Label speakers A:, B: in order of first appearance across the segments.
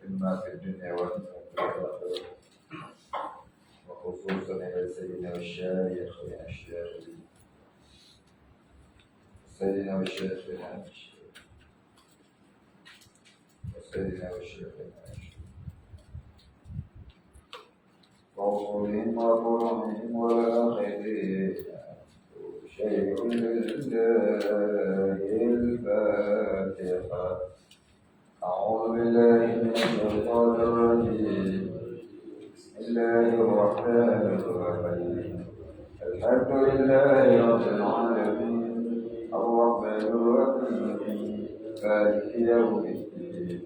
A: إما في الدنيا وإما في الآخرة، وخصوصا إلى سيدنا والشارع خير الشارع سيدنا وشيخنا وسيدنا وشيخنا قولهم وقرهم والآخرين شيء لله الفاتحة. أعوذ بالله من الشيطان الرجيم. بسم الله الرحمن الرحيم. الحمد لله رب العالمين الرحمن الرحيم مالك يوم الدين.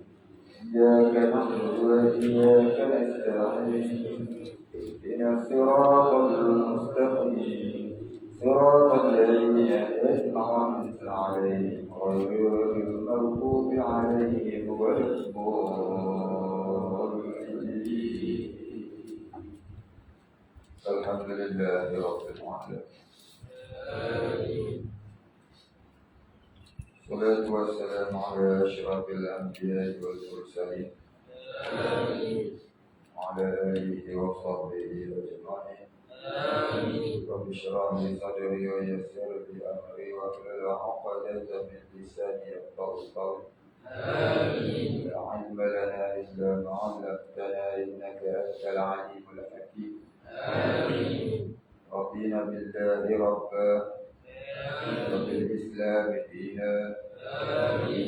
A: إياك نعبد وإياك نستعين. اهدنا الصراط المستقيم صراط الذين أنعمت عليهم غير المغضوب عليهم ولا الضالين. الحمد لله رب العالمين. الصلاة والسلام على أشرف الأنبياء والمرسلين وعلى آله وصحبه أجمعين. رب اشرح لي صدري ويسر لي أمري واحلل عقدة من لساني يفقهوا قولي. لا علم لنا إلا ما علمتنا إنك أنت العليم الحكيم. رضينا بالله ربا وبالإسلام دينا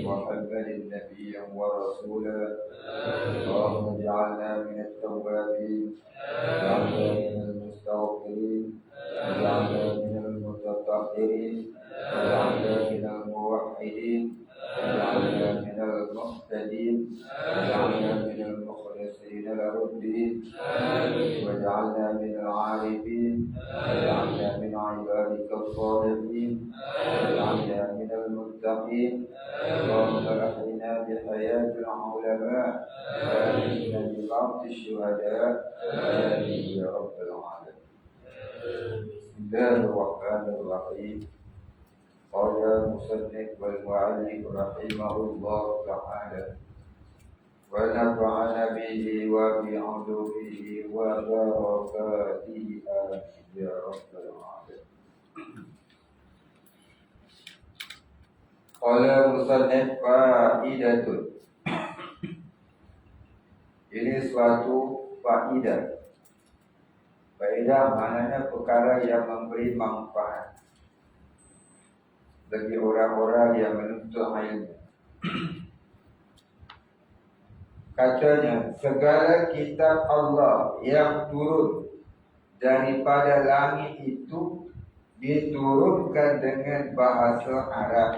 A: ومحمد نبيا ورسولا. اللهم اجعلنا من التوابين واجعلنا من المستغفرين واجعلنا من المتطهرين واجعلنا من الموحدين واجعلنا من المهتدين واجعلنا من المخلصين له الدين واجعلنا من العارفين واجعلنا من عبادك الصالحين واجعلنا من المتقين. اللهم احينا بحياة العلماء وآتنا بموت الشهداء آمين يا رب العالمين. بسم الله الرحمن الرحيم. قال المصنف والمؤلف رحمه الله تعالى ونفعنا به وبعلومه وبركاته آمين يا رب العالمين. قال المصنف faidatun. Ini suatu faidah. Faidah maknanya perkara yang memberi manfaat bagi orang-orang yang menuntut ilmu. Katanya, segala kitab Allah yang turun daripada langit itu diturunkan dengan bahasa Arab.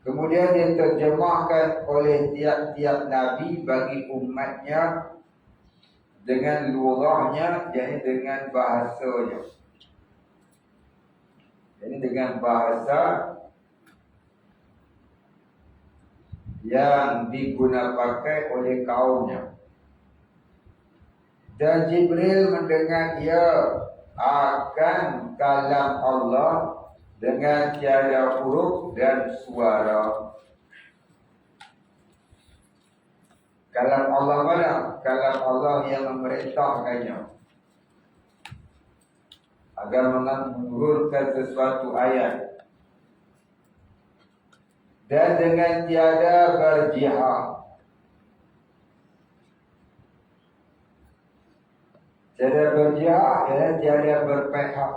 A: Kemudian diterjemahkan oleh tiap-tiap Nabi bagi umatnya dengan lughahnya, yakni dengan bahasanya. Jadi dengan bahasa yang digunakan oleh kaumnya. Dan Jibril mendengar ia akan kalam Allah dengan tiada huruf dan suara. Kalam Allah mana? Kalam Allah yang memerintahkannya agar menurunkan sesuatu ayat. Dan dengan tiada berjihad. Tiada berjihad, tiada berpihak.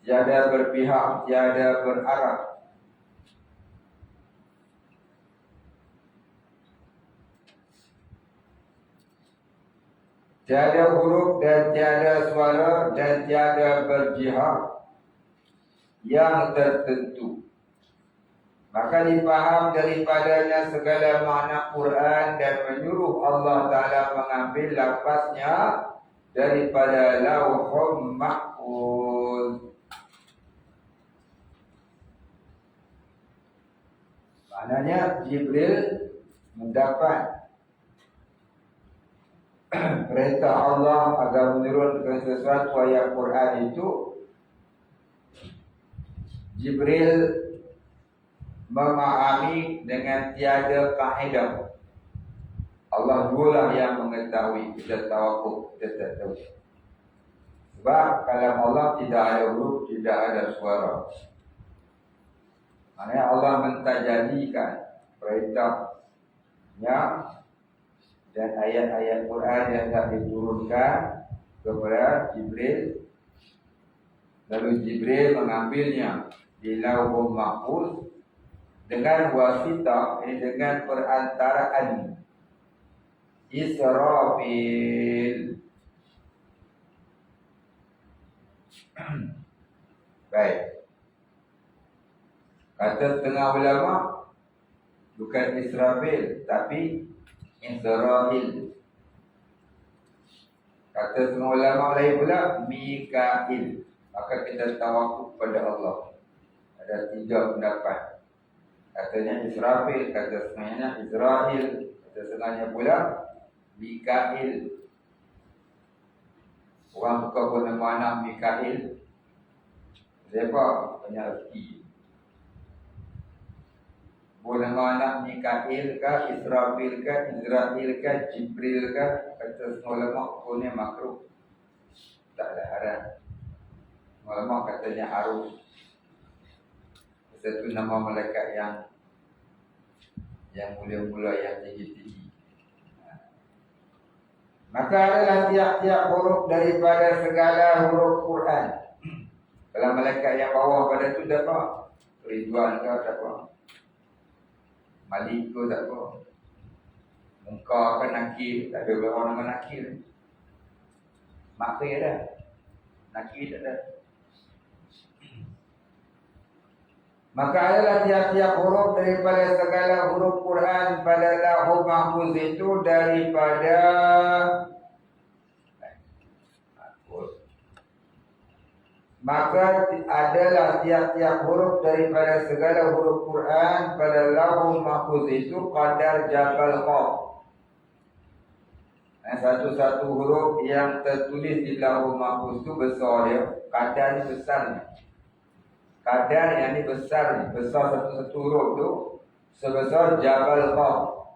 A: Tiada berpihak, tiada berarah. Tiada huruf dan tiada suara dan tiada berjihad yang tertentu. Maka dipaham daripadanya segala makna Quran dan menyuruh Allah Ta'ala mengambil lafaznya daripada Lauhul Mahfuz. Maknanya Jibril mendapat perintah Allah agar menurunkan sesuatu ayat Quran itu Jibril memahami dengan tiada kaedah. Allah jualah yang mengetahui. Kita tawakuf, kita tak tahu. Sebab kalam Allah tidak ada huruf, tidak ada suara. Maknanya Allah mentajadikan perintahnya dan ayat-ayat Quran yang telah diturunkan kepada Jibril. Lalu Jibril mengambilnya di Lauhul Mahfuz dengan wasitah, ini dengan perantaraan Israfil. Baik. Kata setengah ulama bukan Israfil tapi Israfil. Kata setengah ulama lain pula Mikail. Maka kita tawakuf pada Allah. Ada 3 pendapat. Katanya Israfil, kata setengahnya Israel, kata setengahnya pula Mikail. Orang suka pun nama anak Mikail. Siapa? Banyak rezeki. Pun nama anak Mikail ke, Israfil ke, Israel ke, Jibril ke. Kata setengah ulama punya makruh. Tak ada haram. Ulama katanya harus. Satu nama malaikat yang mulia-mulia, yang tinggi-tinggi. Maka adalah tiap-tiap huruf daripada segala huruf Quran. Kalau malaikat yang bawah pada tu tak apa. Ridwan ke tak apa. Malik ke tak apa. Muka ke Nakir. Tak ada berapa nama Nakir. Makir dah. Nakir tak ada. Maka adalah tiap-tiap huruf daripada segala huruf Quran pada Lauhul Mahfuz itu daripada maka adalah tiap-tiap huruf daripada segala huruf Quran pada Lauhul Mahfuz itu qadar Jabal Qaf. Satu-satu huruf yang tertulis di Lauhul Mahfuz itu besar dia, kadar ni besar ni. Kadar yang ni besar ni, besar satu-satu huruf tu sebesar Jabal Qaf.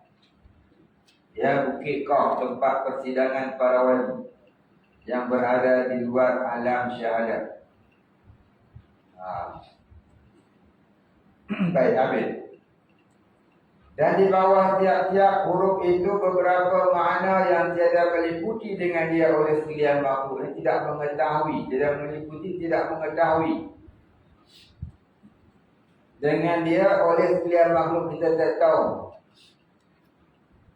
A: Ya, Bukit Qaf, tempat persidangan para wali yang berada di luar alam syahadat. Baik, habis. Dan di bawah tiap-tiap huruf itu beberapa makna yang tiada meliputi dengan dia oleh sekalian makhluk. Tidak mengetahui, tidak meliputi, tidak mengetahui. Dengan dia oleh sekalian makhluk kita tak tahu.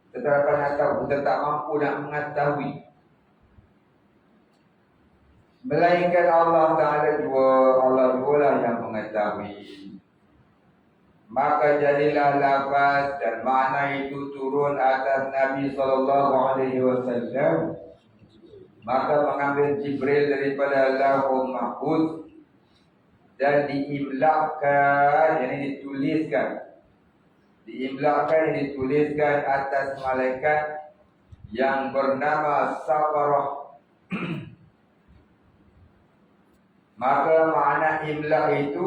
A: Kita tak pernah tahu, kita tak mampu nak mengetahui. Melainkan Allah Ta'ala jua, Allah jualah yang mengetahui. Maka jadilah lafaz dan makna itu turun atas Nabi SAW. Maka mengambil Jibril daripada Lauhul Mahfuz dan diimlakkan, yang dituliskan. Diimlakkan, yang dituliskan atas malaikat yang bernama Safarah. Maka makna imlak itu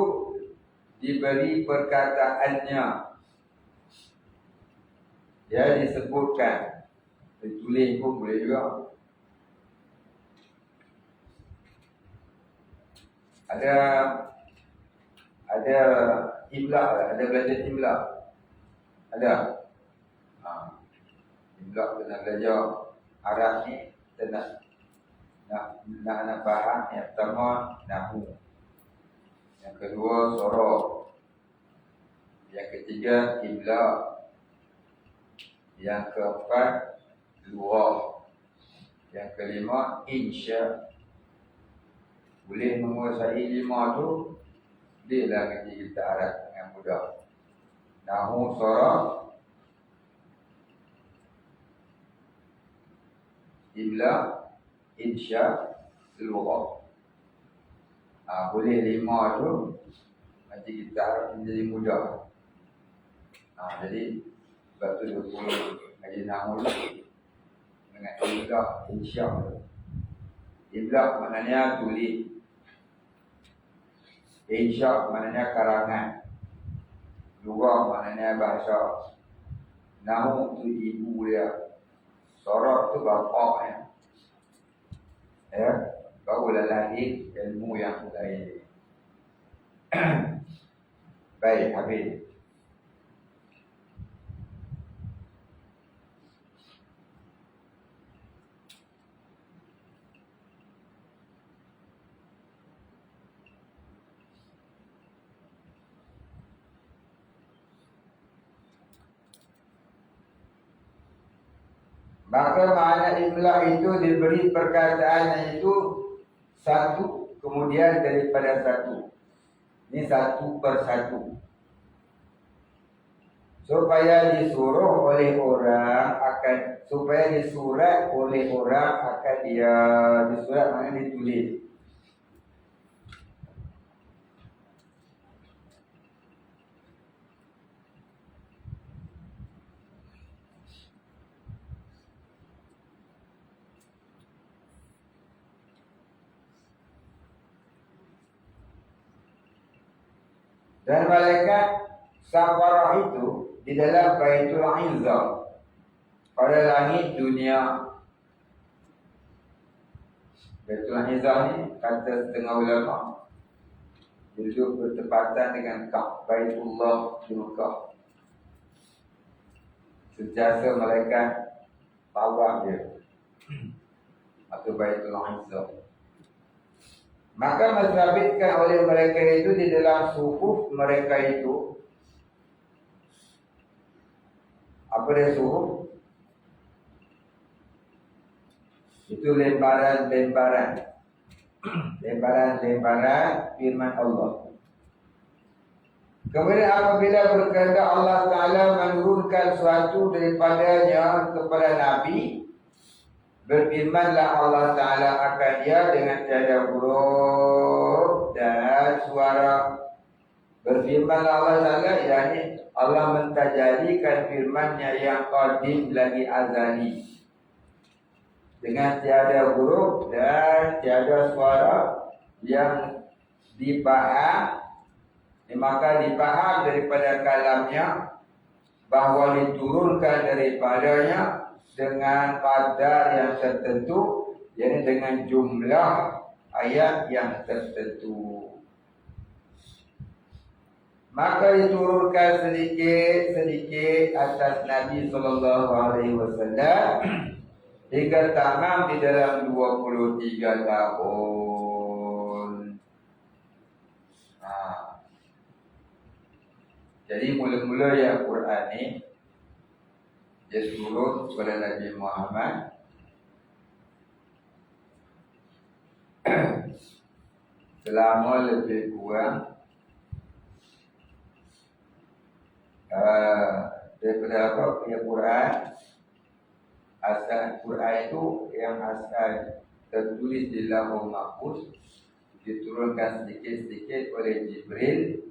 A: diberi perkataannya. Ya, disebutkan. Ditulis pun boleh juga. Ada imlak, ada belajar imlak. Ada. Imlak kena belajar Arab ni, kita nak faham. Yang pertama nahu, yang kedua sorok, yang ketiga imlak, yang keempat lughah, yang kelima insya. Boleh menguasai 5 tu, dia lah ngaji kita Arab dengan mudah. Nahu, sorok, imlak, insya, lughah. Boleh 5 tu nanti kita harap menjadi mudah. Jadi sebab tu 20 ngaji nahu dengan imlak, insya. Imlak maknanya tulis. Insya maknanya karangan. Lughah maknanya bahasa. Nahu tu ibu dia. Sorok tu bapaknya. Ya, barulah lahir ilmu yang lain. Baik, habis. Maka makna imla itu diberi perkataannya itu satu kemudian daripada satu. Ini satu per satu. Supaya disuruh oleh orang akan, supaya disurat oleh orang akan dia disurat maknanya ditulis. Dan malaikat safarah itu di dalam Baitul Izzah pada langit dunia. Baitul Izzah ni kata setengah ulama duduk bertepatan dengan Baitullah di Mekah. Sentiasa malaikat tawaf dia atau Baitul Izzah. Maka mensabitkan oleh mereka itu di dalam suhuf mereka itu. Apa dia suhuf? Itu lembaran-lembaran. Lembaran-lembaran firman Allah. Kemudian apabila berkehendak Allah Ta'ala menurunkan suatu daripadanya kepada Nabi, berfirmanlah Allah Ta'ala akan dia dengan tiada huruf dan suara. Berfirmanlah Allah Ta'ala, yakni Allah mentajalikan firmannya yang qadim lagi azali, dengan tiada huruf dan tiada suara yang dipaham. Maka dipaham daripada kalamnya bahawa diturunkan daripadanya dengan kadar yang tertentu, yakni dengan jumlah ayat yang tertentu. Maka diturunkan sedikit-sedikit atas Nabi SAW hingga tamam di dalam 23 tahun. Jadi mula-mula yang Quran ni dia turun kepada Nabi Muhammad selama lebih kurang daripada apa punya Quran. Asal Quran itu yang asal tertulis di Lauhul Mahfuz diturunkan sedikit-sedikit oleh Jibril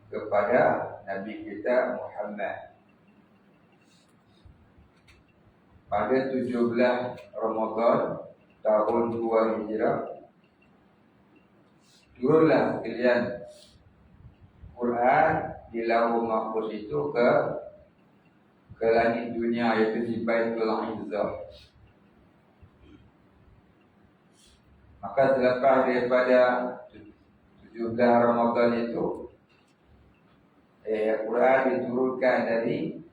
A: kepada Nabi kita Muhammad pada 17 Ramadan tahun 2 Hijrah. Turunlah sekalian Quran di Lauhul Mahfuz itu ke langit dunia, iaitu di Baitul Izzah. Maka selepas daripada 17 Ramadan itu Quran diturunkan dari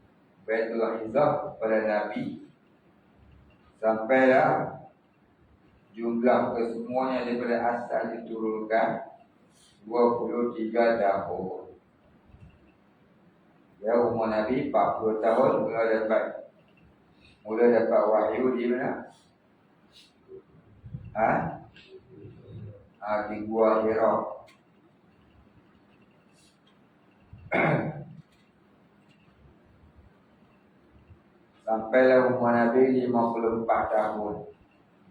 A: Baitul Izzah kepada Nabi sampailah jumlah kesemuanya daripada asal diturunkan 23 tahun. Ya, umur Nabi 40 tahun mula dapat wahyu di mana? Di Gua Hira. Sampailah umur Nabi 54 tahun,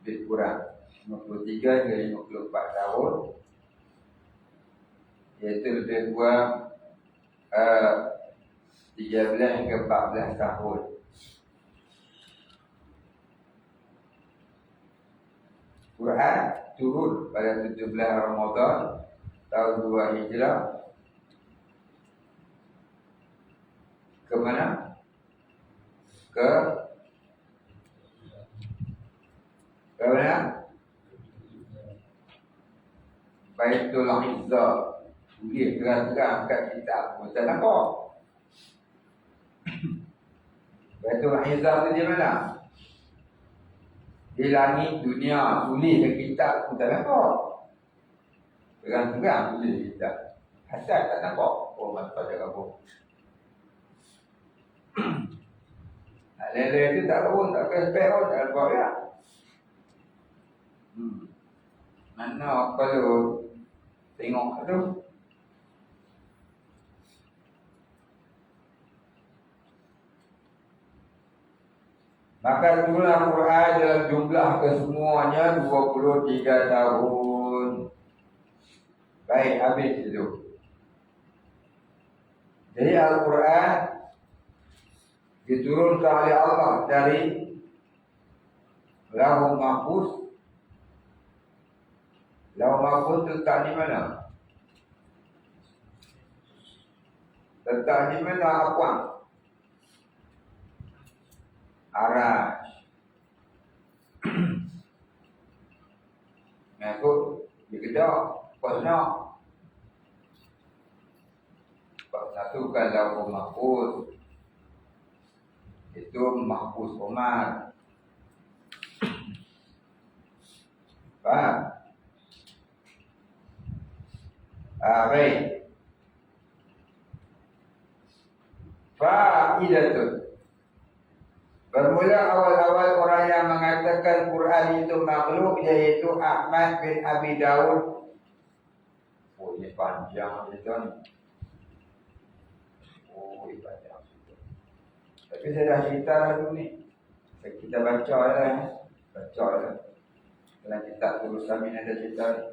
A: lebih kurang 53 hingga 54 tahun, iaitu lebih kurang 13 hingga 14 tahun. Quran turun pada 17 Ramadan tahun 2 Hijrah ke mana? Ke mana? Baitul Izzah. Dia terang-terang kat kitab Musa nampak. Baitul Izzah tu di mana? Di langit dunia, tulis ke kitab Musa nampak. Terang-terang tulis kitab. Asal tak nampak. Oh, masa dia kabur. Lele tu tak pun, tak kena pun, tak nampak ya. Mana kalau tengok tu. Maka jumlah Quran dalam jumlah kesemuanya 23 tahun. Baik, habis itu. Jadi Al-Quran diturunkan oleh Allah dari Lauhul Mahfuz. Lauhul Mahfuz letak di mana? Letak di mana apa? Arash. Ngikut di kedok, pasna. Pasna tu kan Lauhul Mahfuz. Itu Mahfuz Umar. Faham? Baik. Fa'idatun. Bermula awal-awal orang yang mengatakan Quran itu makhluk, yaitu Ahmad bin Abi Daud. Oh, ini panjang itu ni. Oh, ini panjang. Tapi saya dah cerita dulu ni. Kita baca lah. Baca lah. Dalam kitab Turus Samin ada cerita ni.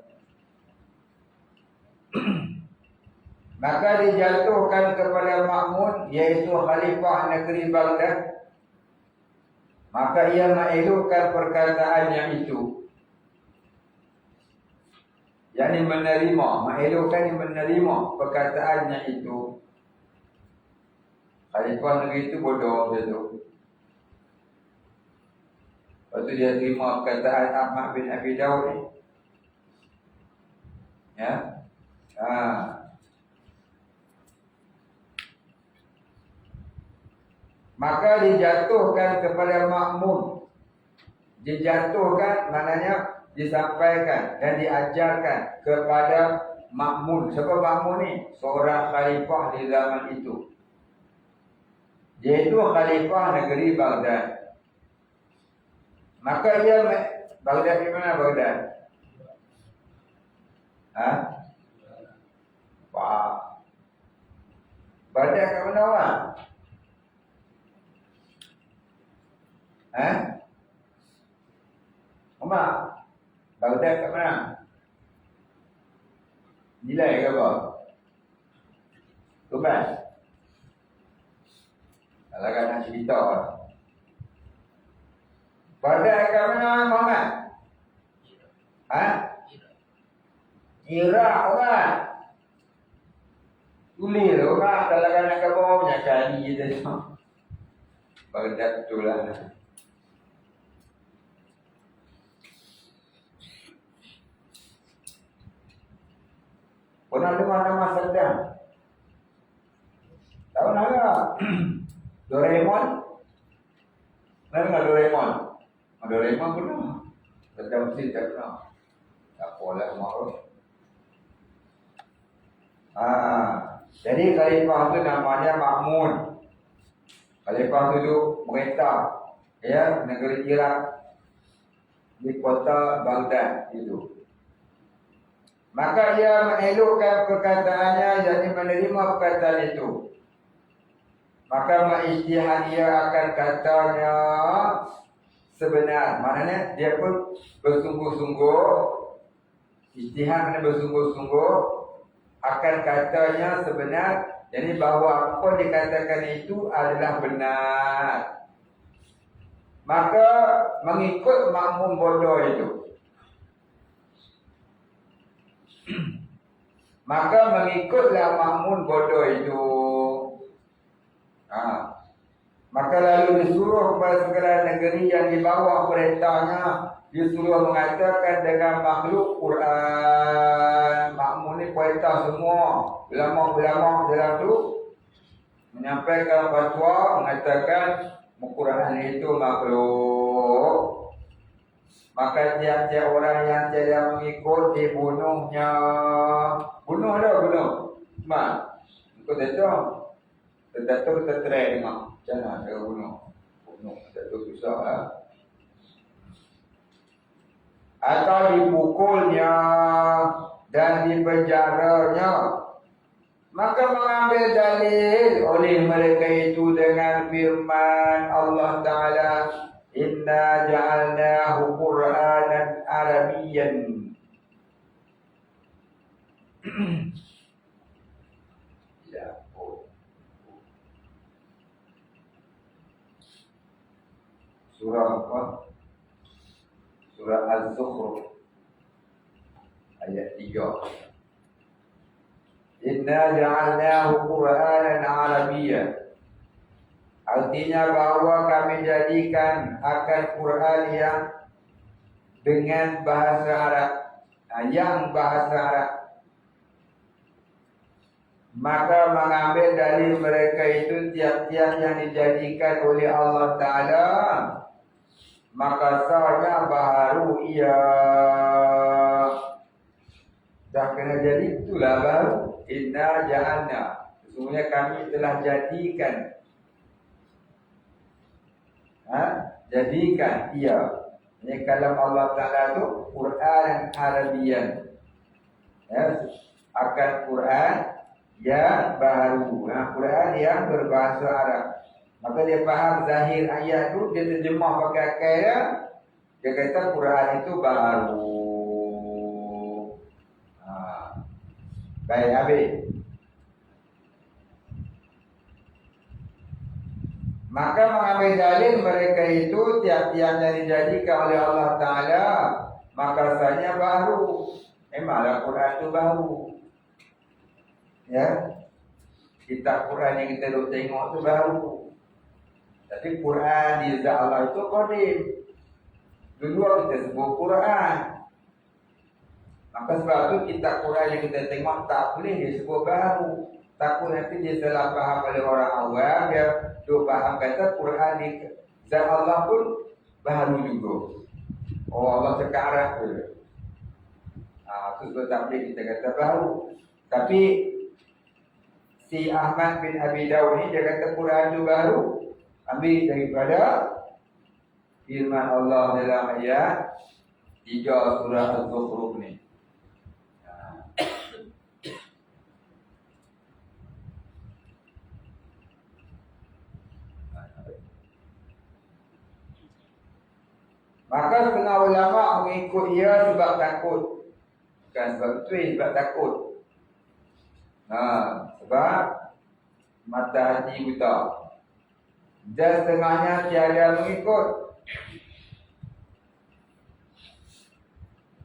A: Maka dijatuhkan kepada Ma'mun, yaitu Khalifah negeri Baghdad. Maka ia mengelukkan perkataannya itu. Yang menerima, mengelukkan yang menerima perkataannya itu. Khalifah negeri itu bodoh macam tu. Lepas tu dia terima perkataan Ahmad bin Abi Daud ni. Ya. Maka dijatuhkan kepada Ma'mun. Dijatuhkan maknanya disampaikan dan diajarkan kepada Ma'mun. Siapa Ma'mun ni? Seorang khalifah di zaman itu. Yaitu khalifah negeri Baghdad. Maka ia Baghdad di mana Baghdad? Baghdad kat mana orang? Umar, Baghdad kat mana? Nilai ke apa? Tuban. Kalau kan nak cerita. Baghdad kat mana Muhammad? Iraq orang. Tulis orang kalau kan nak kabar punya kali je tu. Baghdad betul lah. Pernah dengar nama Saddam? Tahu tak? Doraemon? Pernah dengar Doraemon? Doraemon pernah. Saddam mesti tak pernah. Tak apalah marah. Jadi khalifah tu namanya Ma'mun. Khalifah tu duduk merintah ya negeri Iraq di kota Baghdad itu. Maka ia menelukkan perkataannya, jadi menerima perkataan itu. Maka mengijtihad ia akan katanya sebenar. Maknanya dia pun bersungguh-sungguh. Ijtihad maknanya bersungguh-sungguh akan katanya sebenar. Jadi bahawa apa dikatakan itu adalah benar. Maka mengikut Ma'mun bodoh itu. maka mengikutlah makmun bodoh itu. Maka lalu disuruh kepada segala negeri yang di bawah perintahnya, disuruh mengatakan dengan makhluk Quran. Makmun ni perintah semua ulama-ulama dalam tu menyampaikan fatwa mengatakan Quran itu makhluk. Maka tiap-tiap orang yang tidak mengikut dibunuhnya. Bunuh dah, bunuh. Ikut tetap. Tetap kita try dengar. Macam mana cara bunuh? Bunuh. Tetap susah lah. Atau dipukulnya dan dipenjaranya. Maka mengambil dalil oleh mereka itu dengan firman Allah Ta'ala, Inna ja'alnahu Qur'anan Arabiyyan. Surah apa? Surah Az-Zukhruf ayat 3. Inna ja'alnahu Qur'anan Arabiyyan. Artinya bahawa kami jadikan akan Quran yang dengan bahasa Arab, yang bahasa Arab. Maka mengambil dari mereka itu tiap-tiap yang dijadikan oleh Allah Ta'ala, maka sahnya baharu ia dah kena jadi, itulah baru. Inna ja'alna, sesungguhnya kami telah jadikan, jadikan ia, ini kalam Allah Ta'ala itu Quran Arabian, akan Quran yang baru, Quran yang berbahasa Arab. Maka dia faham zahir ayat tu, dia terjemah pakai akal dia. Dia kata Quran itu baru. Baik, habis. Maka mengambil dalil mereka itu tiap-tiap yang dijadikan oleh Allah Ta'ala, maka rasanya baru. Memanglah Quran itu baru. Ya, kitab Quran yang kita duk tengok itu baru. Tapi Quran di zat Allah itu qadim. Dulu kita sebut Quran. Maka sebab itu kitab Quran yang kita tengok tak boleh disebut baru. Takut nanti dia salah faham oleh orang awam, dia faham kata Quran di zat Allah pun baru juga. Oh, Allah cakap Arab ke? Itu sebab tak boleh kita kata baru. Tapi si Ahmad bin Abi Dawud ni dia kata Quran itu baru. Ambil daripada firman Allah dalam ayat 3 surah Az-Zukhruf ni. Maka setengah ulama mengikut ia sebab takut. Bukan sebab itu, sebab takut. Sebab mata hati buta. Dan setengahnya tiada mengikut.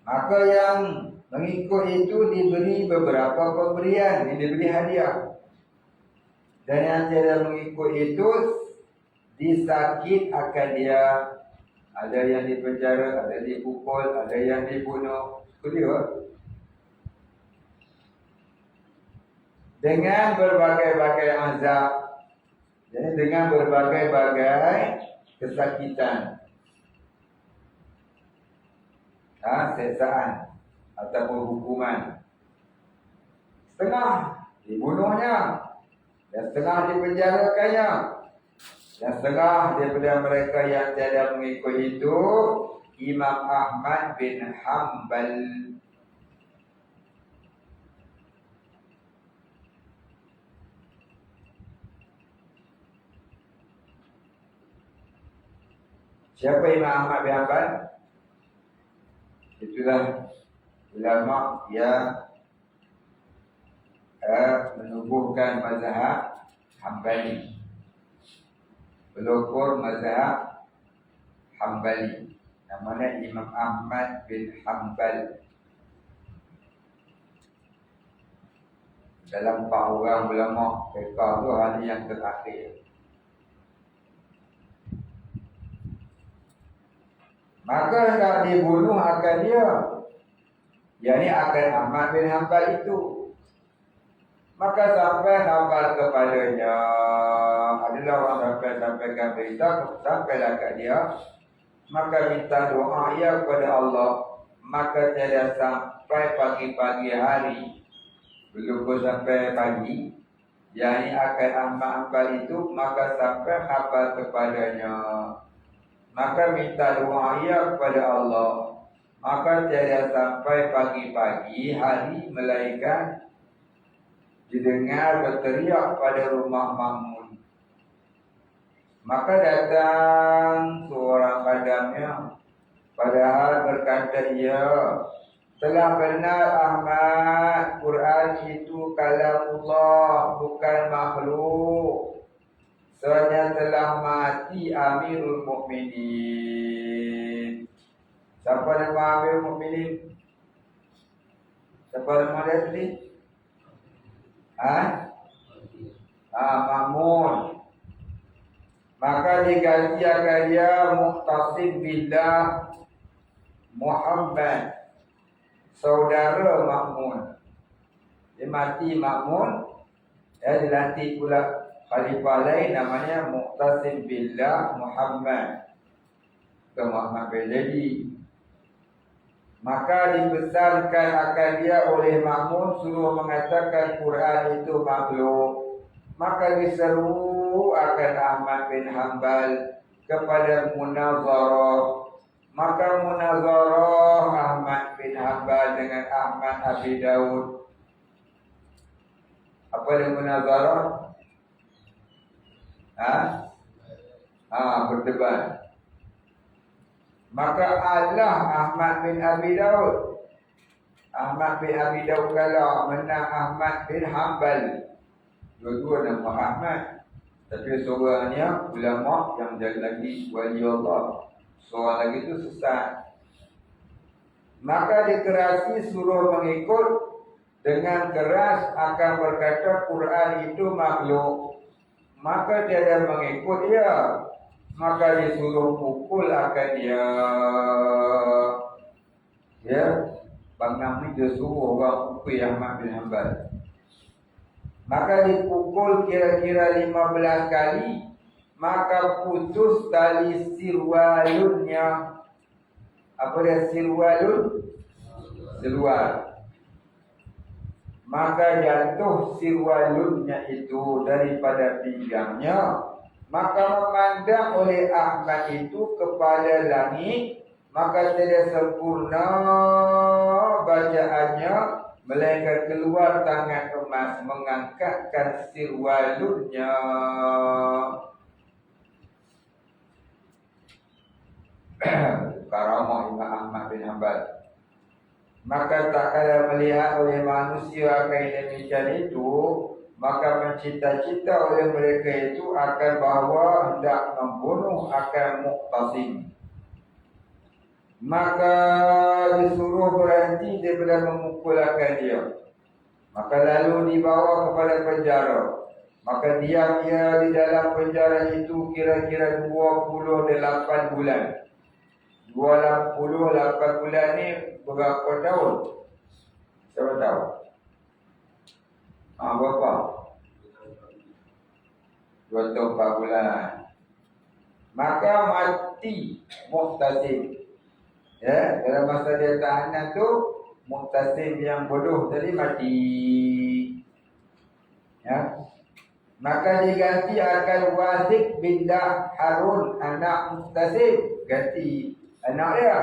A: Maka yang mengikut itu diberi beberapa pemberian, diberi hadiah. Dan yang tiada mengikut itu disakit akan dia. Ada yang dipenjara, ada dipukul, ada yang dibunuh. Kedua, dengan berbagai-bagai azab. Jadi dengan berbagai-bagai kesakitan, seksaan ataupun hukuman. Setengah dibunuhnya, dan setengah dipenjarakannya. Dan setengah daripada mereka yang tiada mengikut itu Imam Ahmad bin Hanbal. Siapa Imam Ahmad bin Hanbal? Itulah ulama yang menubuhkan mazhab Hanbali, pelopor mazhab Hanbali, namanya Imam Ahmad bin Hanbal. dalam 4 orang ulama fiqh tu hadis yang terakhir. Maka hendak dibunuh akan dia, yakni akan Ahmad bin Hanbal itu. Maka sampai kabar kepadanya, adalah orang sampaikan berita sampailah kat dia, maka minta doa ia kepada Allah. Maka tidak sampai pagi-pagi hari, belum pun sampai pagi, yakni akan Ahmad Hanbal itu, maka sampai kabar kepadanya, maka minta doa ia kepada Allah. Maka tidak sampai pagi-pagi hari, melainkan didengar berteriak pada rumah Ma'mun. Maka datang seorang khadamnya, padahal berkata ia, telah benar Ahmad, Quran itu kalamullah, bukan makhluk. Soalnya telah mati Amirul Mukminin. Siapa nama Amirul Mukminin? Siapa nama dia tadi? Ma'mun. Maka diganti akan dia Muqtasim billah Muhammad, saudara Ma'mun. Dia mati Ma'mun, dilantik pula khalifah lain namanya Muqtasim billah Muhammad ke Muhammad bin Jadi. Maka dipesankan akan dia oleh Ma'mun suruh mengatakan Quran itu makhluk. Maka diseru akan Ahmad bin Hanbal kepada munazarah. Maka munazarah Ahmad bin Hanbal dengan Ahmad Abi Daud. Apa dia munazarah? Berdebat. Maka Allah Ahmad bin Abi Daud. Ahmad bin Abi Daud kalah, menang Ahmad bin Hanbal. Dua-dua nama Ahmad, tapi seorangnya ulama yang jadi lagi wali Allah, seorang lagi itu sesat. Maka dikerasi suruh mengikut, dengan keras akan berkata Quran itu makhluk. Maka dia mengikut dia, maka disuruh pukul akan dia. Bang Namri dia suruh orang pukul Ahmad bin Hanbal. Maka dipukul kira-kira 15 kali, maka putus tali sirwalunnya. Apa dia sirwalun? Seluar. Maka jatuh sirwalunnya itu daripada pinggangnya. Maka memandang oleh Ahmad itu kepada langit, maka tidak sempurna bacaannya, melainkan keluar tangan emas mengangkatkan sirwalunnya. Karamah Imam Ahmad bin Hanbal. Maka tak kala melihat oleh manusia akan demikian itu, maka mencita-cita oleh mereka itu akan bahawa hendak membunuh akan Muqtasim. Maka disuruh berhenti daripada memukul akan dia. Maka lalu dibawa kepada penjara. Maka diam dia di dalam penjara itu kira-kira 28 bulan. 28 bulan ni berapa tahun? Siapa tahu? Berapa? 24 bulan. Maka mati Muqtasim. Dalam masa dia tahanan tu, Muqtasim yang bodoh tadi mati. Maka diganti akan Wasik bindah Harun, anak Muqtasim, ganti anak dia.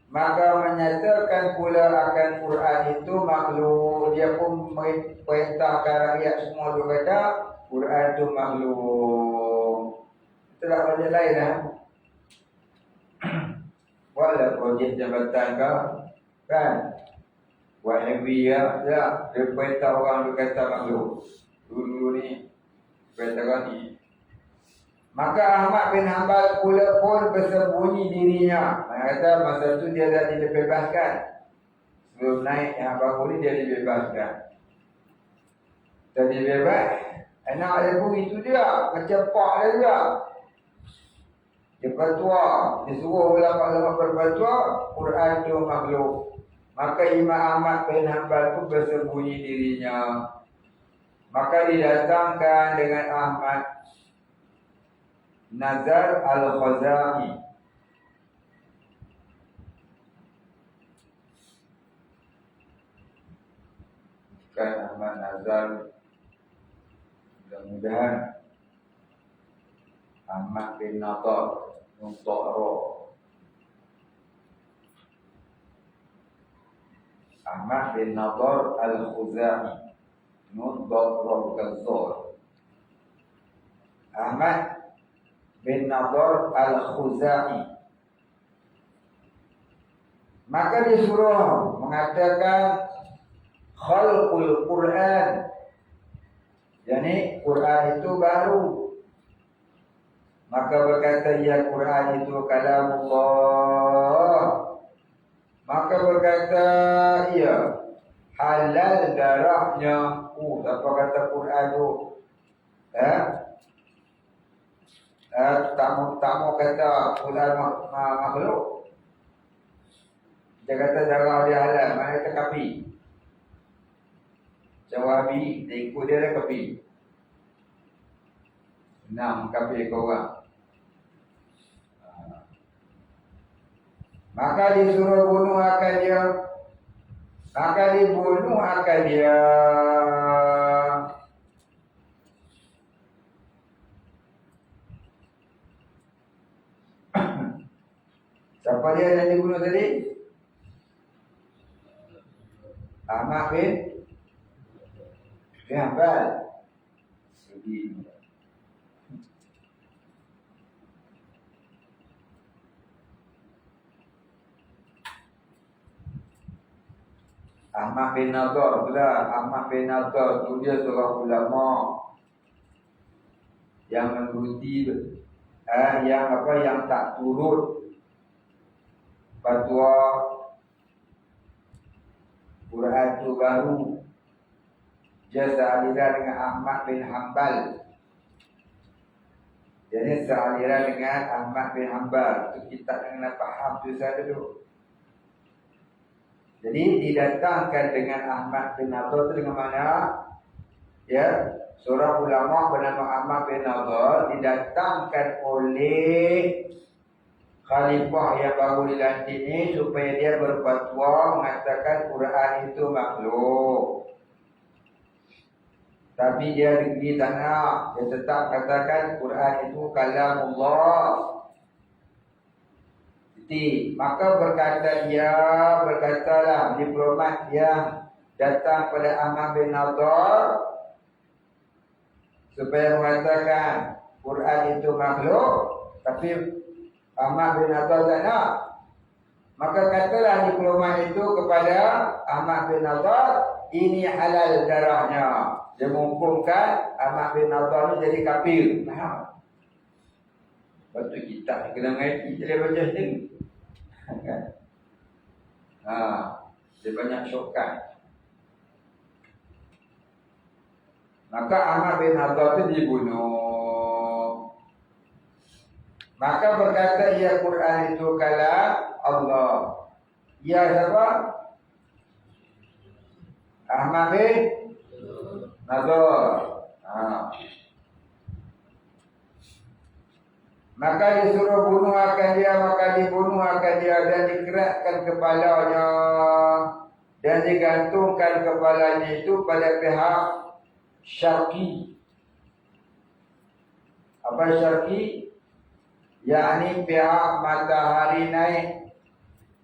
A: Maka menyatakan pula akan Quran itu makhluk. Dia pun perintahkan rakyat semua dia kata Quran itu makhluk. Itulah wajah lain Buatlah projek jabatan kan? Buat MV dia perintah orang dia kata makhluk. Dulu ni perintah ni. Maka Ahmad bin Hanbal pula pun bersembunyi dirinya. Kata masa tu dia dah dibebaskan. Sebelum naik yang baru ni dia dibebaskan. Jadi bebas. Anak dia pun itu dia. Macam pak dia juga. Dia fatwa. Disuruh ulama-ulama berfatwa. Quran itu makhluk. Maka Imam Ahmad bin Hanbal itu bersembunyi dirinya. Maka didatangkan dengan Ahmad Nazar Al-Khazai. Bukan Ahmad Nazar. Mudah-mudahan Ahmad bin Nadar untuk roh. Ahmad bin Nadar Al-Khuzai. Nudar roh Gazor. Ahmad bin Nadar Al-Khuzai. Maka disuruh mengatakan khalqul Quran. Yani Quran itu baru. Maka berkata ya Quran itu kalamullah. Maka berkata ya halal darahnya. Apa kata Quran itu? Tamu kata Quran makhluk. Dia kata darah dia halal. Mana kata kapi? Jawabi, dia ikut dia dah kapi. 6 kapi korang. Maka disuruh bunuh akan dia. Maka dibunuh akan dia. Siapa dia yang dibunuh tadi? Ahmad bin Hanbal. Sedih. Ahmad bin Nadar pula. Ahmad bin Nadar tu dia seorang ulama yang mengikuti yang tak turut fatwa Quran tu baru. Dia sealiran dengan Ahmad bin Hanbal. Jadi sealiran dengan Ahmad bin Hanbal. Itu kita kena faham tu saya dulu. Jadi didatangkan dengan Ahmad bin Nadar itu dengan mana? Ya, seorang ulama bernama Ahmad bin Nadar didatangkan oleh khalifah yang baru dilantik ini supaya dia berfatwa mengatakan Quran itu makhluk. Tapi dia di sana dia tetap katakan Quran itu kalamullah. Maka berkatalah diplomat yang datang pada Ahmad bin Nadar supaya mengatakan Quran itu makhluk, tapi Ahmad bin Nadar tak nak. Maka katalah diplomat itu kepada Ahmad bin Nadar, ini halal darahnya. Dia menghukumkan Ahmad bin Nadar ini jadi kafir. Faham? Lepas tu kita kena mengerti dia baca sendiri. Kan? Dia banyak syokkan. Maka Ahmad bin Nadar itu dibunuh. Maka berkata ya Quran itu kalam Allah. Ya siapa? Ahmad bin Nadar. Maka disuruh bunuh akan dia, maka dibunuh akan dia dan dikeratkan kepalanya dan digantungkan kepalanya itu pada pihak syarqi. Apa syarqi? Yakni pihak matahari naik.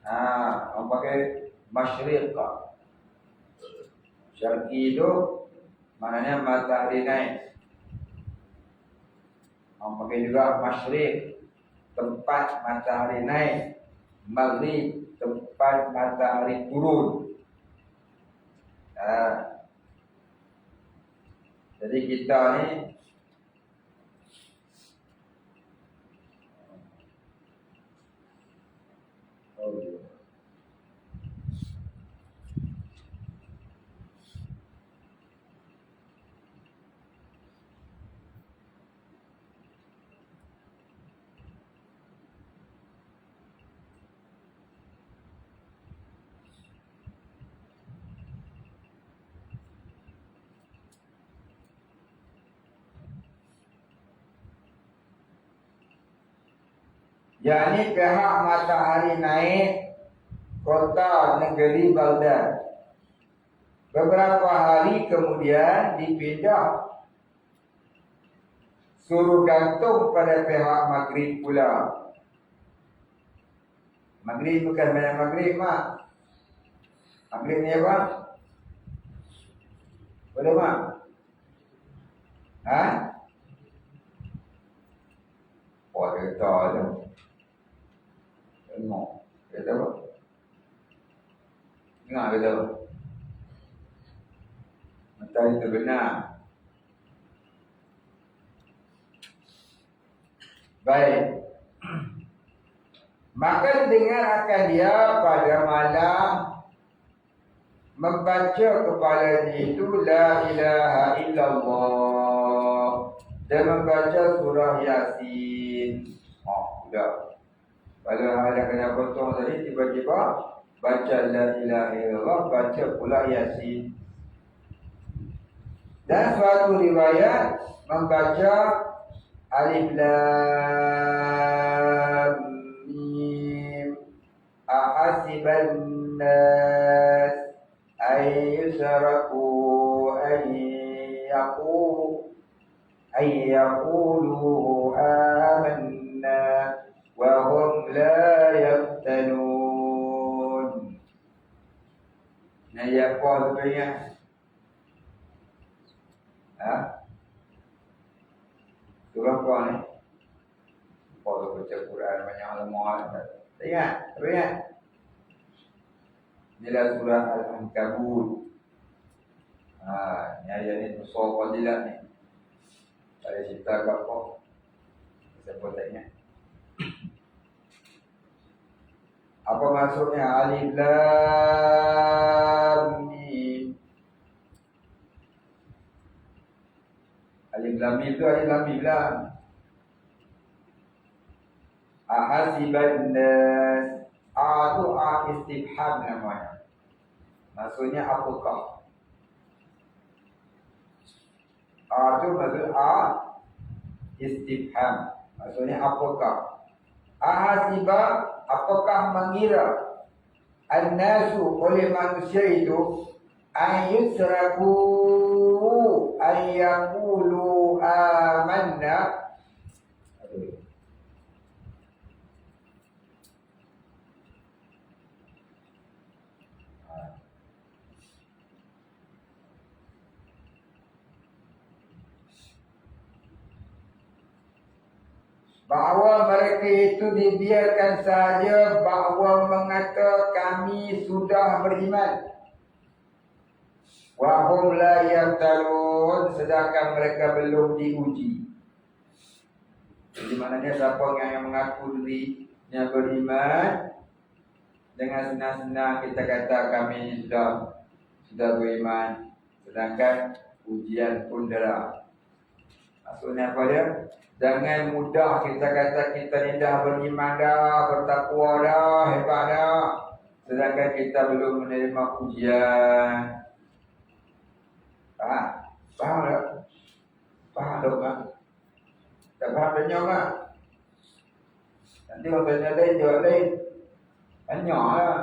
A: Orang pakai masyriq. Syarqi itu maknanya matahari naik. Orang pakai juga masyriq, tempat matahari naik. Maghrib, tempat matahari turun. Jadi kita ni yakni pihak matahari naik kota negeri Baghdad. Beberapa hari kemudian dipindah, suruh gantung pada pihak Maghrib pula. Maghrib bukan banyak Maghrib, mak. Maghrib ni apa? Boleh, mak? Ha? Oh, dia tahu tu. Tengok. Dia tahu. Dengar dia tahu. Mata itu benar. Baik. Maka dengar akan dia pada malam membaca kepalanya itu La ilaha illallah dan membaca surah Yasin. Oh, sudah. Pada hal yang kena potong tadi, tiba-tiba baca La ilaha illallah, baca pula Yasin. Dan suatu riwayat membaca Alif Lam Mim Ahasiban nas ay yusraku ay yaqulu amanna wa hum la yaftanun. Nah, ya apa sebenarnya? Surah apa ni? Kalau baca Quran banyak ulama. Ingat, ingat. Inilah surah Al-Ankabut. Ni ayat ni besar fadilat ni. Ada cerita ke apa? Siapa tak ingat? Apa maksudnya Alif Lam Mim? Alif Lam Mim tu Alif Lam Mim lah. Ahasiban nas. Tu istifham namanya. Maksudnya apakah? Tu maksud istifham. Maksudnya apakah? Ahasiba, apakah mengira an-nasu oleh manusia itu ayyusraku ayyaqulu amanna. Bahawa mereka itu dibiarkan saja bahawa mengata kami sudah beriman. Wa hum la yaftarun, sedangkan mereka belum diuji. Jadi maknanya siapa yang mengaku dirinya beriman, dengan senang-senang kita kata kami sudah beriman, sedangkan ujian pun dah. Maksudnya apa dia? Jangan mudah kita kata kita ni dah beriman dah, bertakwa dah, hebat dah, sedangkan kita belum menerima ujian. Faham? Faham tak? Faham tak, kan? Tak faham tanya kan? Nanti orang tanya lain, jawab lain. Tanya lah.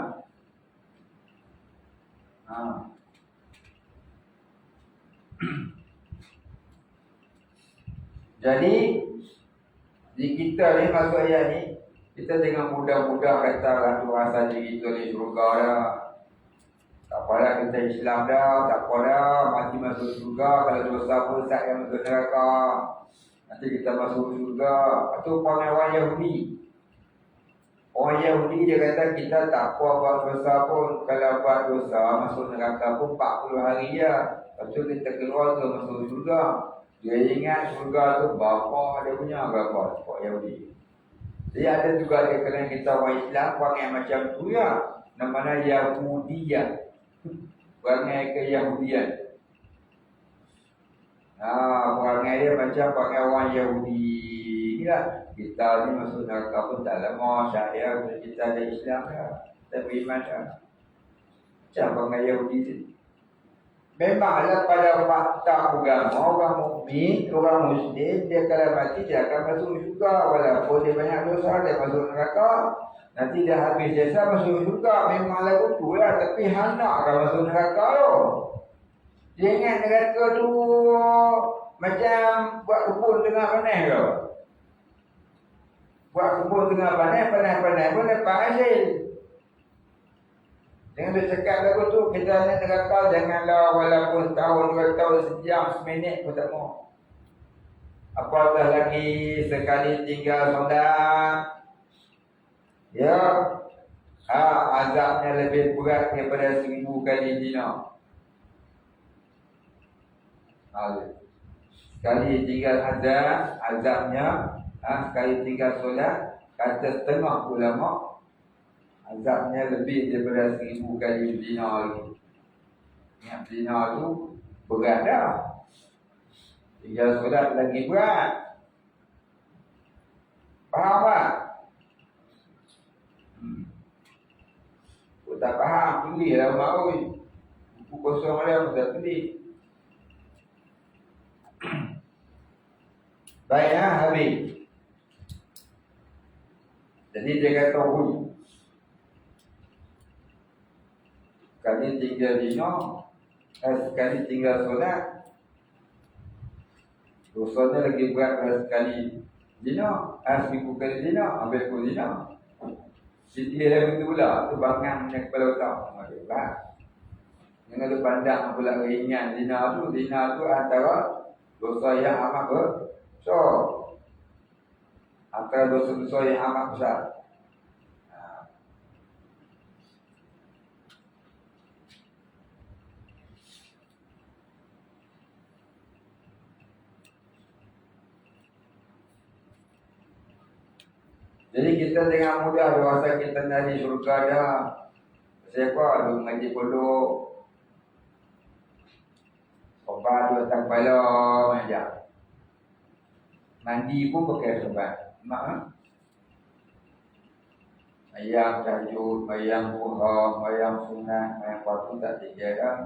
A: Jadi di kita ni masuk ayat ni, kita dengan mudah-mudah kata lalu rasa diri kita ni syurga dah. Tak apa dah kita Islam dah, tak apa dah mati masuk syurga. Kalau dosa pun tak yang masuk neraka, nanti kita masuk syurga. Itu panggil orang Yahudi. Orang Yahudi dia kata kita tak apa buat dosa pun. Kalau buat dosa masuk neraka pun 40 hari je. Lepas tu kita keluar tu masuk syurga. Dia ingat surga tu bapa dia punya berapa orang Yahudi. Jadi ada juga dia kena kita orang Islam perangai macam tu ya. Namanya Yahudiyah. Perangai ke Yahudian. Perangai dia macam perangai orang Yahudi. Inilah kita ni masuk neraka pun tak lama. Syariah kita ada Islam dah. Kita beriman dah. Macam perangai Yahudi ni. Memanglah pada fakta agama orang mukmin, orang muslim, dia kalau mati dia akan masuk syurga walaupun dia banyak dosa, dia masuk neraka. Nanti dia habis jasa masuk syurga. Memanglah betul lah, tapi hana akan masuk neraka tu. Dia ingat neraka tu macam buat kebun tengah panas ke? Buat kebun tengah panas pun dapat hasil. Jangan dia cakap lagu tu, kita nak neraka janganlah walaupun tahun, 2 tahun, sejam, seminit pun tak mau. Apatah lagi sekali tinggal solat. Ya, azabnya lebih berat daripada 1000 kali zina. Sekali tinggal azabnya, sekali tinggal solat, kata setengah ulama, azabnya lebih daripada 1000 kali zina lagi. Yang zina tu berat dah. Tinggal solat lagi berat. Faham tak? Aku tak faham, tulislah mak oi. Buku kosong dia aku tak tulis. Baik habis. Jadi dia kata hui. Sekali tinggal zina, sekali tinggal solat, dosanya lagi berat pada sekali zina, 1000 kali zina, ambil pun zina. Jadi dia begitu pula, tu bangang punya kepala otak. Jangan lu pandang pula ringan zina tu antara dosa yang amat besar. Antara dosa-dosa yang amat besar. Jadi kita dengan mudah rasa kita nak di syurga dah. Siapa lu mengaji pondok. Obat dua tak balong aja. Mandi pun pakai sobat. Mak. Ayam tajud, ayam buah, ayam sunat, ayam waktu tak tinggal dah.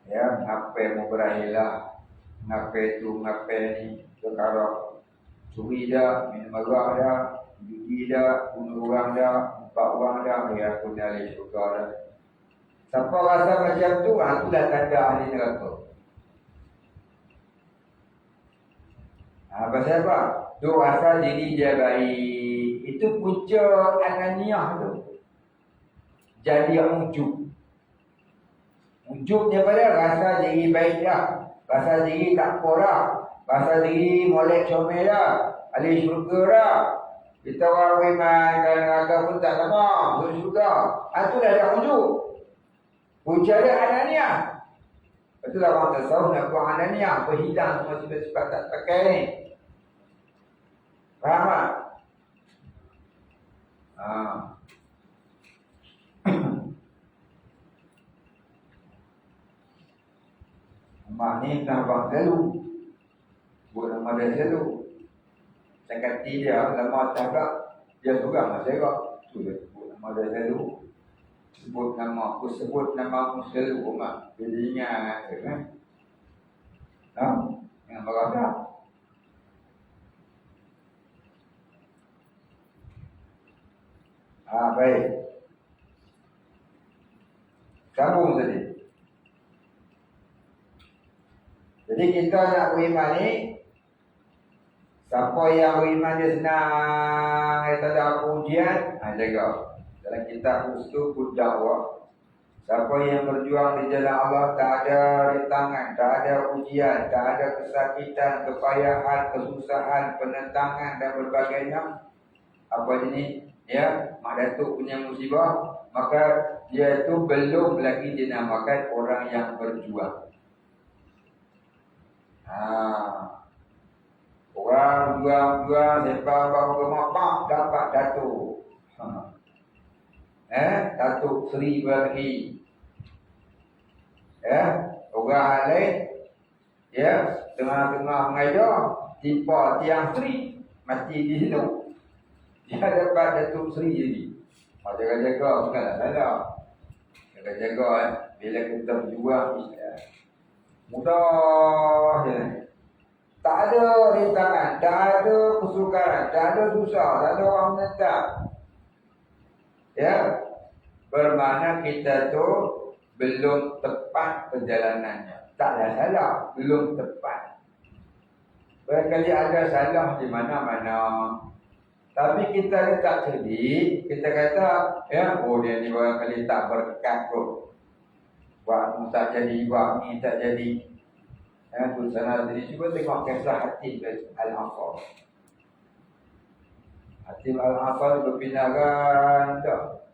A: Ya, ngapai mau berahilah. Ngapai tu, ngapai ni. Sekarang curi dah, minum marah dah, judi dah, bunuh orang dah, empat orang dah, ya aku dah ahli syurga dah. Siapa rasa macam tu, aku dah tanda ahli neraka. Pasal apa? Tu rasa diri dia baik. Itu punca ananiah tu. Jadi ujub. Ujub daripada rasa diri baik dah. Rasa diri tak apa dah. Rasa diri molek comel dah. Ahli syurga dah. Kita orang beriman dan neraka pun tak sama. Masuk syurga. Itu dah ada ujub. Punca dia ananiah. Itulah orang tasawuf nak buang ananiah. Berhilang semua sifat-sifat tak pakai ni. Faham tak? Mak ni nak abang selalu. Buat nama dia selalu. Cakati dia, lama cakap, dia seorang lah saya kak. Tu dia sebut nama dia selalu. Sebut nama aku selalu mak. Dia ingat kan? Jangan marah tak? Baik. Sambung tadi. Jadi kita nak beriman ni, siapa yang beriman dia senang, dia tak ada ujian, jaga. Dalam kitab Uslubud Dakwah, siapa yang berjuang di jalan Allah, tak ada rintangan, tak ada ujian, tak ada kesakitan, kepayahan, kesusahan, penentangan dan berbagainya. Apa jenis? Ya, mak datuk punya musibah, maka dia itu belum lagi dinamakan orang yang berjuang. Orang juang-juang lepas baru mapak dapat datuk. Datuk Seri bagi. Orang lain tengah-tengah mengajar timpa tiang Seri mati di situ. Dia dapat Datuk Seri lagi. Jaga-jaga bukanlah salah. Jaga-jaga bila kita berjuang mudah je. Tak ada rintangan, tak ada kesukaran, tak ada susah, tak ada orang menentang. Ya, bermakna kita tu belum tepat perjalanannya. Taklah salah, belum tepat. Barangkali ada salah di mana-mana. Tapi kita letak cerdik, kita kata, ya, oh dia ni barangkali tak berkat kot. Buat ni tak jadi, buat ni tak jadi. Tu sana tadi cuba tengok kisah Hatim Al-Asar. Hatim Al-Asar berpindahan tak.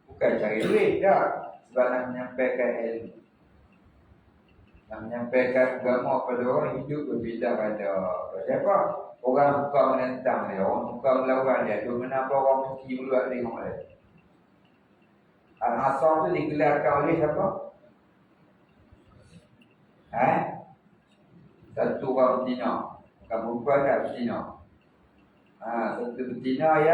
A: Bukan cari duit tak. Sebab nak menyampaikan ilmu. Nak menyampaikan agama pada orang hidup berbeza pada siapa? Orang bukan menentang dia, orang bukan melawan dia. Tu kenapa orang mesti buat tengok dia. Al-Asar tu digelarkan oleh siapa? Satu orang betina. Bukan perempuan tak betina. Satu betina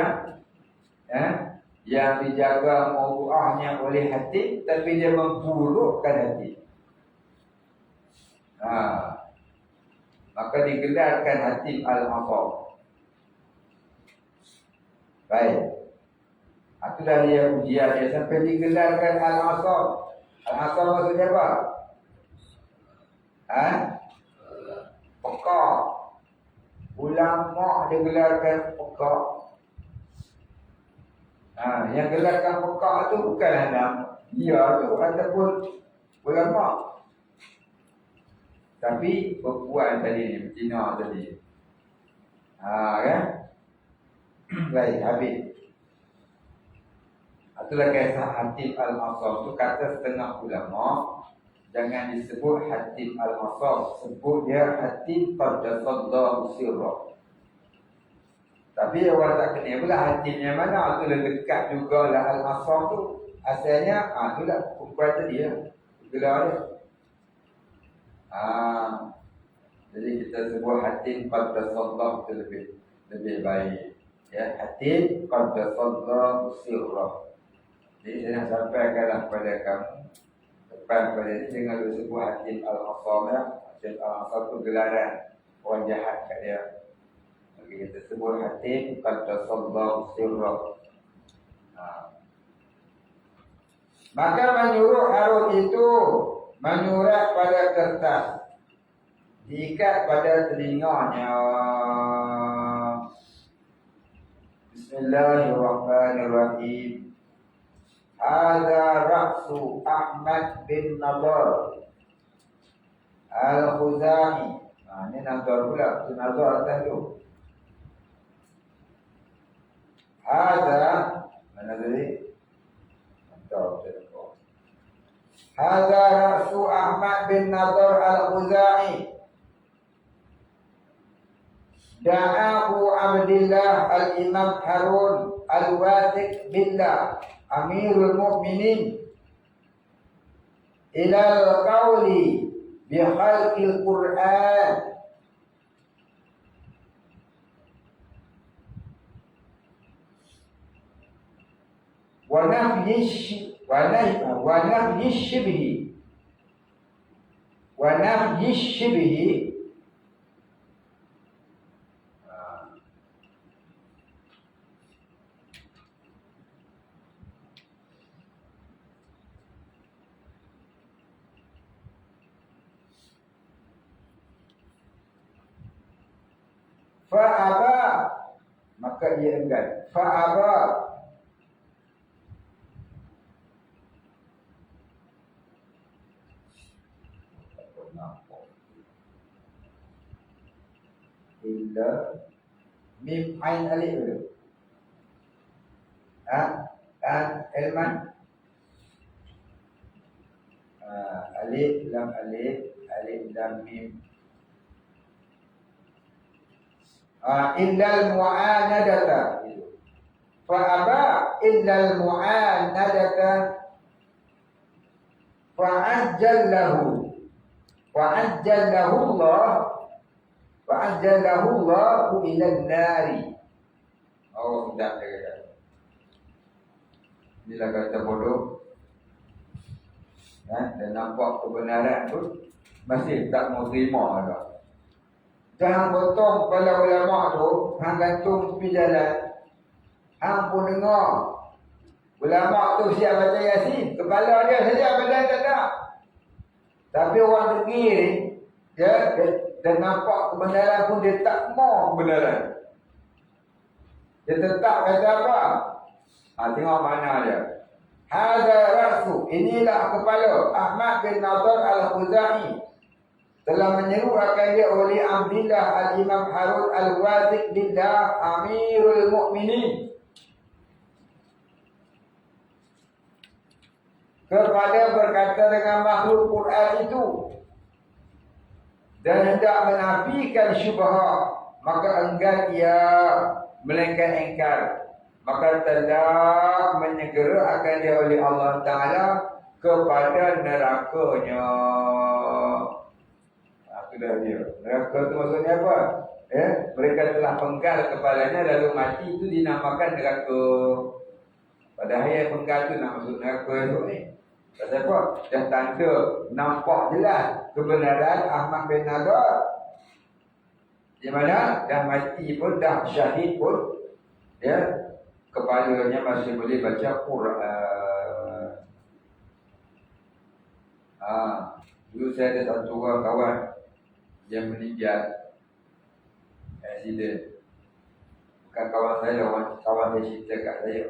A: yang dijaga muruahnya oleh hati, tapi dia memburukkan hati. Maka digelarkan Hatim Al-Asar. Baik. Itulah dia ujian dia sampai digelarkan Al-Asar. Al-Asar maksudnya apa? Pekak. Ulama dia gelarkan pekak. Yang gelarkan pekak tu bukanlah nama dia tu ataupun ulama. Tapi perempuan tadi ni, betina tadi. Kan? Baik, habis. Itulah kisah Hatim Al-Asar tu kata setengah ulama. Jangan disebut Hatim Al-Asar, sebut dia Hatim Qaddasallahu sirra. Tapi orang tak kenal pula Hatim yang mana. Itulah dekat jugalah Al-Asar tu. Asalnya, itulah perempuan tadi lah. Gelar dia. Jadi kita sebut Hatim Qaddasallahu itu lebih baik. Ya, Hatim Qaddasallahu sirra. Jadi saya nak sampaikanlah kepada kamu. Pada ini dengan disebut Hatim Al-Asar. Hatim Al-Asar itu gelaran orang jahat kat dia. Bagi kita sebut Hatim Qaddasallahu sirra. Maka menyuruh Harun itu menyurat pada kertas, diikat pada telinganya. Bismillahirrahmanirrahim. Hadza ra'su Ahmad bin Nadar Al-Khuzai. Ini Nadar pula, itu Nadar atas tu. Hadza, mana tadi? Nadar betul. Hadza ra'su Ahmad bin Nadar Al-Khuzai. Da'ahu Abdullah Al-Imam Harun Al-Wathiq Billah Amirul Mu'minin ilal qawli bikhalqil Qur'an wa nafyi shibhi fa'aba, maka ia enggan. Fa'aba, illa mim ain alif dulu. Dan Elman alif lam alif, alif lam mim. Illal mu'anadata. Fa'aba illal mu'anadata fa'ajjallahu Allahu ilan nari. Oh, tidak kata. Inilah kata bodoh. Dan nampak kebenaran tu masih tak mau terima dah. Jangan potong kepala ulama tu, hang gantung tepi jalan. Hang pun dengar. Ulama tu siap baca Yasin, kepala dia saja, badan tak ada. Tapi orang dengki ni, dia nampak kebenaran pun dia tak mau kebenaran. Dia tetap kata apa? Tengok mana dia. Hadza ra'su, inilah kepala Ahmad bin Nadar al-Khuzai. Telah menyeru akan dia oleh Abdillah al-Imam Harun al-Waziq billah Amirul Mukminin kepada berkata dengan makhluk Quran itu dan hendak menafikan syubhat, maka enggan ia melainkan engkar, maka telah menyegera akan dia oleh Allah Ta'ala kepada nerakanya. Sudah dia. Neraka itu maksudnya apa? Mereka telah penggal kepalanya lalu mati, itu dinamakan neraka. Padahal yang penggal itu nak masuk neraka itu ni. Pasal apa? Dah tanda nampak jelas kebenaran Ahmad bin Nadar. Di mana dah mati pun, dah syahid pun, kepalanya masih boleh baca Quran. Dulu saya ada satu orang kawan yang meninggal aksiden. Bukan kawan saya, kawan dia cerita kat saya.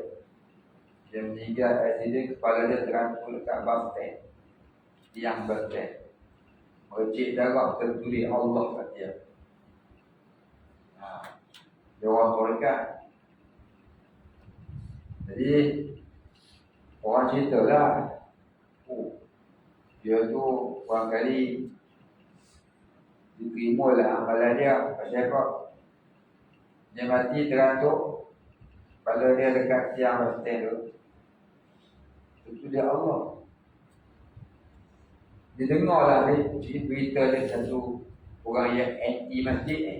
A: Dia meninggal aksiden, kepala dia terangkul kat bus stand, tiang bus stand. Mercik darah tertulis Allah kat dia. Dia orang Torika. Jadi orang ceritalah, dia tu barangkali diterima lah amalan dia. Pasal apa? Dia mati terantuk, kepala dia dekat tiang bus stand tu. Itu dia Allah. Dia dengar lah berita dia satu orang yang anti masjid ni.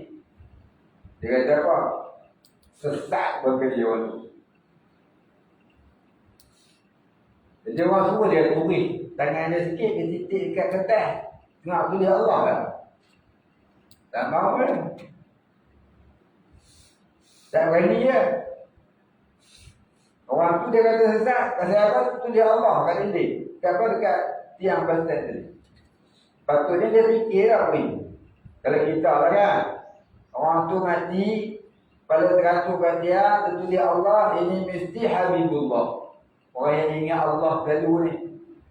A: Dia kata apa? Sesat bagi dia orang tu. Jadi orang suruh dia tulis tangan dia sikit, dia titik dekat kertas. Tengok tu dia Allah kan? Tak mahu kan? Tak berani je. Orang tu dia kata sesat. Pasal apa? Tu dia Allah kat dinding. Dekat tiang bastard tadi. Patutnya dia fikir lah ni. Kalau kita lah kan, orang tu mati, pada teratur kat dia, tentu dia Allah, ini mesti Habibullah. Orang yang ingat Allah selalu ni.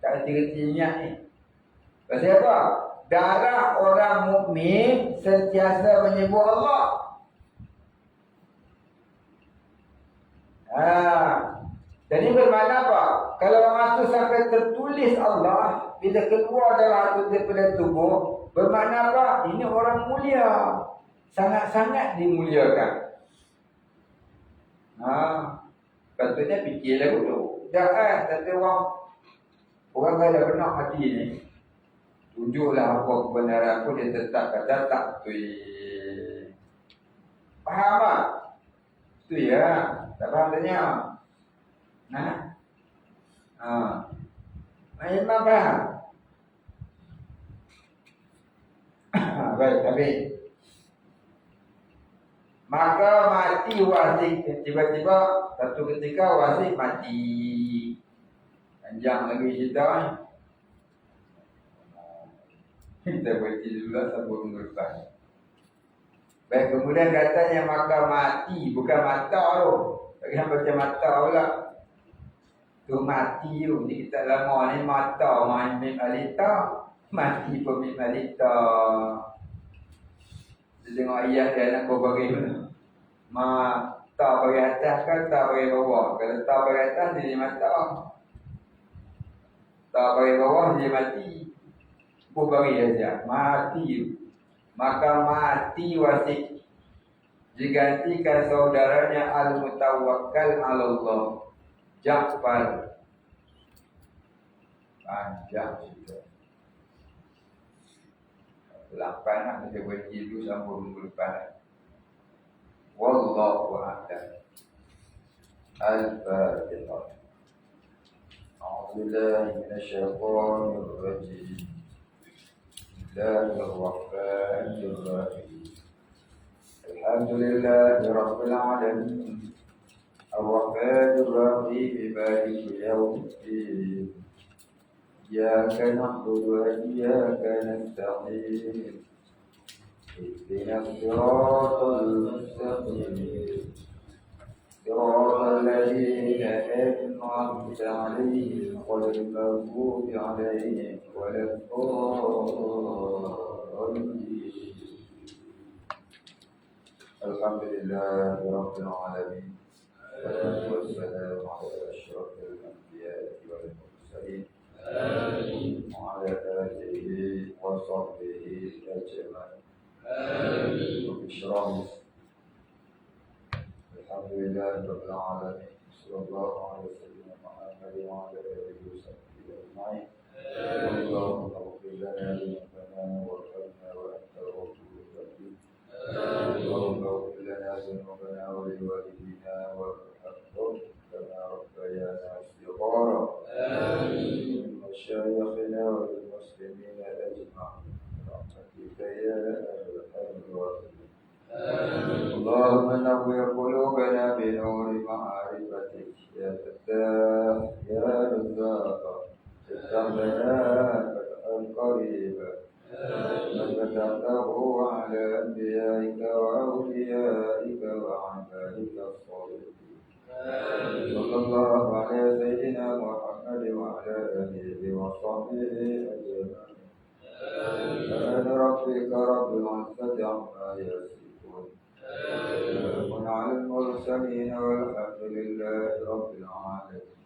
A: Tak reti-reti ingat ni. Pasal apa? Darah orang mukmin sentiasa menyebut Allah. Jadi bermakna apa? Kalau orang tu sampai tertulis Allah, bila keluar darah tu daripada tubuh, bermakna apa? Ini orang mulia. Sangat-sangat dimuliakan. Patutnya fikirlah dulu. Jangan tapi orang kaya benar hati ni, tunjuklah apa kebenaran pun dia tetap kata tak betul. Faham tak? Itu ya. Tak faham tanya. Imam faham? Baik, tapi maka mati Wasik. Tiba-tiba satu ketika Wasik mati. Panjang lagi cerita ni. Kita baca dulu lah sambung minggu depan. Baik, kemudian katanya maka mati, bukan mata tu. Tak kena baca mata pula. Tu mati tu. Ni kita lama ni mata main mim alita. Mati pun mim alita. Dia tengok ayah dia nak berbagi mana. Mata bagi atas kan, tak bagi bawah. Kalau tak bagi atas, dia mata. Tak bagi bawah, dia mati. Berbagi saja. Mati. Maka mati Wasik. Digantikan saudaranya Al-Mutawakkal Allah. Ja'far. Panjang cerita. 8 lah kita berhenti dulu sambung minggu depan. Wallahu a'lam. Al-Fatihah. أعوذ بالله من الشيطان الرجيم. بسم الله الرحمن الرحيم. الحمد لله رب العالمين الرحمن الرحيم مالك يوم الدين. إياك نعبد وإياك نستعين. اهدنا الصراط المستقيم صراط الذين أنعمت عليهم غير المغضوب عليهم ولا الضالين. الحمد لله رب العالمين والصلاة والسلام على أشرف الأنبياء والمرسلين وعلى آله وصحبه أجمعين. رب اشرح لي. الحمد لله رب العالمين صلى الله عليه وسلم محمد وعلى آله وصحبه أجمعين. اللهم اغفر لنا ذنوبنا وارحمنا وأنت الغفور الرحيم. اللهم اغفر لنا ذنوبنا ولوالدينا وارحمهم كما ربيانا صغارا. ومشايخنا وللمسلمين أجمعين برحمتك يا أرحم الراحمين. اللهم نور قلوبنا بنور معرفتك يا فتاح يا رزاق. افتح لنا فتحا قريبا من فتحته على أنبيائك وأوليائك وعبادك الصالحين. صلى الله على سيدنا محمد وعلى آله وصحبه أجمعين. سبحان ربك رب العزة عما يصفون سلام على المرسلين والحمد لله رب العالمين.